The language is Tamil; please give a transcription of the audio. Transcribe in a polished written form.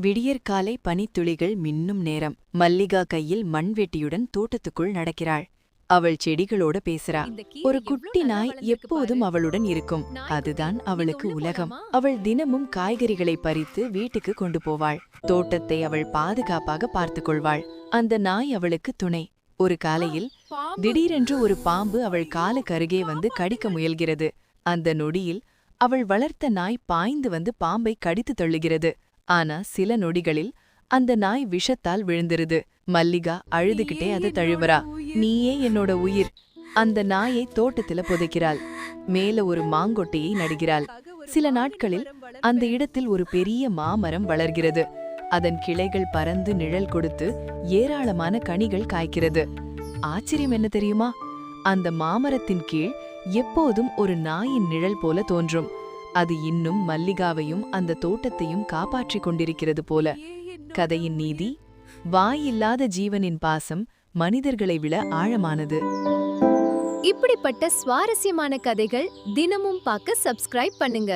விடியற்காலை பனித்துளிகள் மின்னும் நேரம். மல்லிகா கையில் மண்வெட்டியுடன் தோட்டத்துக்குள் நடக்கிறாள். அவள் செடிகளோட பேசுறா. ஒரு குட்டி நாய் எப்போதும் அவளுடன் இருக்கும். அதுதான் அவளுக்கு உலகம். அவள் தினமும் காய்கறிகளை பறித்து வீட்டுக்கு கொண்டு போவாள். தோட்டத்தை அவள் பாதுகாப்பாக பார்த்து கொள்வாள். அந்த நாய் அவளுக்கு துணை. ஒரு காலையில் திடீரென்று ஒரு பாம்பு அவள் காலுக்கு அருகே வந்து கடிக்க முயல்கிறது. அந்த நொடியில் அவள் வளர்த்த நாய் பாய்ந்து வந்து பாம்பை கடித்து தள்ளுகிறது. ஆனா சில நொடிகளில் அந்த நாய் விஷத்தால் விழுந்துருது. மல்லிகா அழுதுகிட்டே அதை தழுவரா. நீயே என்னோட உயிர். அந்த நாயை தோட்டத்துல புதைக்கிறாள். மேல ஒரு மாங்கொட்டையை நடுகிறாள். சில நாட்களில் அந்த இடத்தில் ஒரு பெரிய மாமரம் வளர்கிறது. அதன் கிளைகள் பறந்து நிழல் கொடுத்து ஏராளமான கனிகள் காய்க்கிறது. ஆச்சரியம் என்ன தெரியுமா? அந்த மாமரத்தின் கீழ் எப்போதும் ஒரு நாயின் நிழல் போல தோன்றும். அது இன்னும் மல்லிகாவையும் அந்த தோட்டத்தையும் காப்பாற்றிக் கொண்டிருக்கிறது போல. கதையின் நீதி: வாயில்லாத ஜீவனின் பாசம் மனிதர்களை விட ஆழமானது. இப்படிப்பட்ட சுவாரஸ்யமான கதைகள் தினமும் பார்க்க சப்ஸ்கிரைப் பண்ணுங்க.